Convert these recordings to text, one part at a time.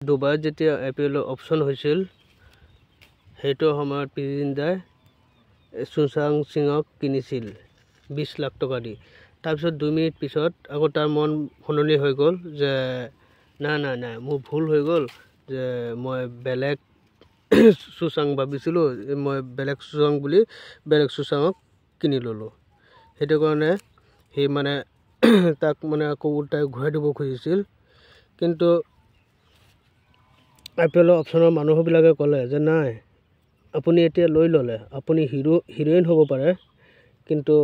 দুবাৰ যেতিয়া IPL option হৈছিল সেইটো সময়ত পিটি জিন্দাই সুশান্ত সিঙক কিনিছিল 20 লাখ টকা দি তাৰপিছত 2 মিনিট পিছত আকৌ তাৰ মন সলনি হৈ গ'ল যে না মোৰ ভুল হৈ গ'ল যে মই বেলেগ সুশান্ত ভাবিছিলো মই বেলেগ সুশান্ত বুলি বেলেগ সুশান্তক কিনি ললো সেইটো কাৰণে হে মানে তাক মানে আকৌ উল্টাই ঘূৰাই দিব খুজিছিল কিন্তু IPL অপশ্যনৰ মানুহবিলাকে ক'লে যে নাই আপুনি এতিয়া লৈ ললে আপুনি হিৰোইন হ'ব পাৰে কিন্তু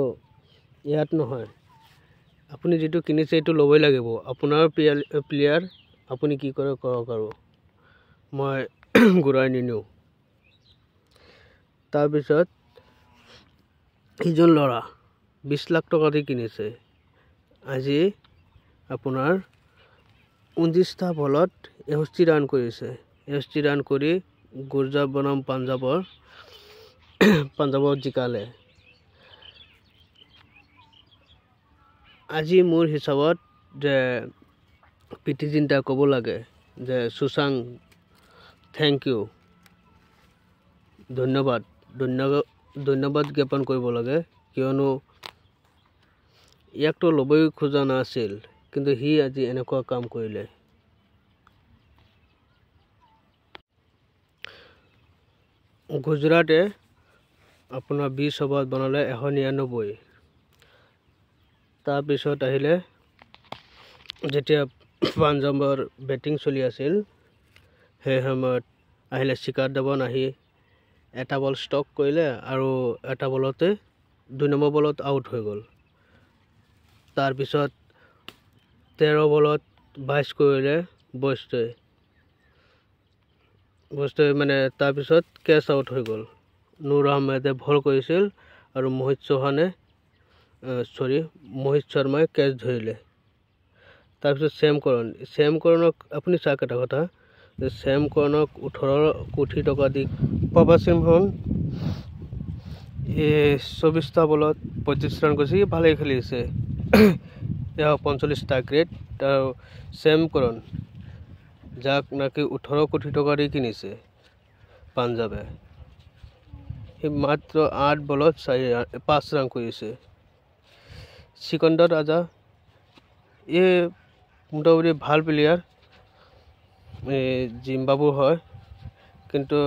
ইয়াত নহয় আপুনি যেটো কিনিছে এটো লবই লাগিব আপোনাৰ প্লেয়াৰ আপুনি কি কৰে কৰক আৰু মই ঘূৰাই নিনিও তাৰ পিছত ইজন লৰা 20 লাখ টকা দি কিনিছে আজি আপোনাৰ 29 টা বলত 61 ৰান কৰিছে 61 ৰান কৰি গুৰজাত বনাম পাঞ্জাবৰ জিকালে আজি মোৰ হিচাপত যে পিটি জিন্দাই ক'ব লাগে যে সুশান্ত থ্যাংক ইউ ধন্যবাদ জ্ঞাপন কৰিব লাগে কিয়নো ইয়াকতো লবই খোজা নাছিল কিন্তু হি আজি এনেকুৱা কাম কৰিলে গুজৰাটে আপোনাৰ 20 অভাৰত বনালে 199 তাৰ পিছত আহিলে যেতিয়া পাঞ্জাবৰ বেটিং চলি আছিল হে সময়ত আহিলে শিখৰ ধাৱন আহি এটা বল ষ্টক কৰিলে আৰু এটা বলতে 2 নম্বৰ বলত আউট হৈ গ'ল তাৰ পিছত 13 বলত 22 কৰিলে বস্তে মানে তাৰ পিছত ক্যাচ আউট হৈ গ'ল নুৰ আহমেদে বল কৰিছিল আৰু মোহিত শৰ্মাই ক্যাচ ধৰিলে তাৰ পিছত সেম কৰনক আপুনি চাক এটা কথা যে সেম কৰনক 18 কোটি টকা দি পাবা সিংহন 24 টা বলত 35 ৰান কৰিছে ভালে খেলিছে এয়া 45 টা গ্ৰেড আৰু সেম কৰন যাক নাকি 18 কোটি টকা দি কিনিছে পাঞ্জাবে হি মাত্ৰ 8 বলত 5 ৰান কৰিছে সিকন্দৰ ৰাজা মোটামুটি ভাল প্লেয়াৰ জিম্বাবুৰ হয় কিন্তু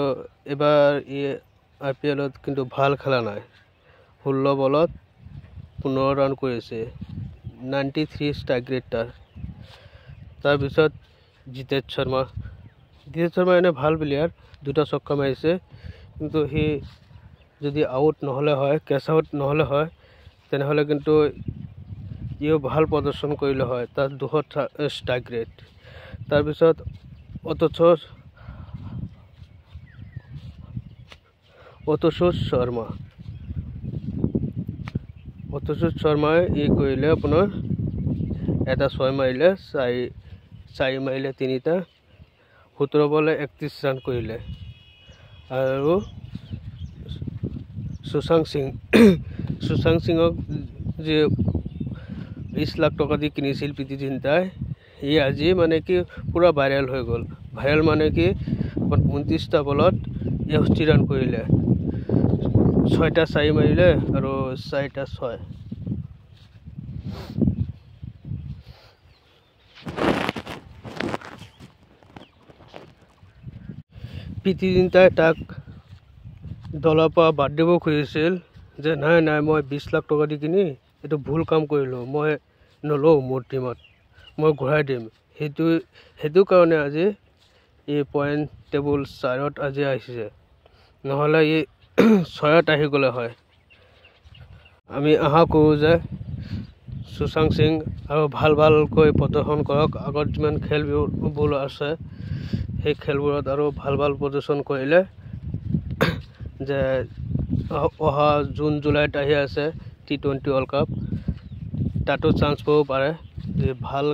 এবাৰ IPLত কিন্তু ভাল খেলা নাই 16 বলত 15 ৰান কৰিছে 93 ষ্টাৰ গ্ৰেড তাৰ পিছত জিতেশ শৰ্মা এনে ভাল প্লেয়াৰ দুটা ছক্কা মাৰিছে কিন্তু হি যদি আউট নহলে হয় ক্যাচ আউট নহলে হয় তেনেহলে কিন্তু ইও ভাল প্ৰদৰ্শন কৰিলে হয় তাৰ 200 ষ্টাৰ গ্ৰেড তাৰ পিছত অতোষ শৰ্মাই কৰিলে আপোনাৰ এটা 6 মাৰিলে 4 মাৰিলে 3টা 17 বলে 31 ৰান কৰিলে আৰু সুশান্ত সিঙক যে 20 লাখ টকা দি কিনিছিল পিটি জিন্দাই ই আজি মানে কি পুৰা ভাইৰাল হৈ গ'ল ভাইৰাল মানে কি 29 টা বলত 61 ৰান কৰিলে 6টা 4 মাৰিলে আৰু 4টা 6 পিটি জিন্দাই তাক দলৰ পৰা বাদ দিব খুজিছিল যে নাই মই 20 লাখ টকা দি কিনি এটো ভুল কাম কৰিলো মই নলও মোৰ টিমত মই ঘূৰাই দিম হেতু কাৰণে আজি এই পইণ্ট টেবুল 4ত আজি আহিছে নহলে এই 6ত আহি গলে হয় আমি আশা কৰো যে সুশান্ত সিং আৰু ভালকৈ প্ৰদৰ্শন কৰক আগত যিমান খেলবোৰ আছে সেই খেলবোৰত আৰু ভাল প্ৰদৰ্শন কৰিলে যে অহা জুন জুলাইত আহি আছে T20 World Cup তাতো চান্স পাব পাৰে যে ভাল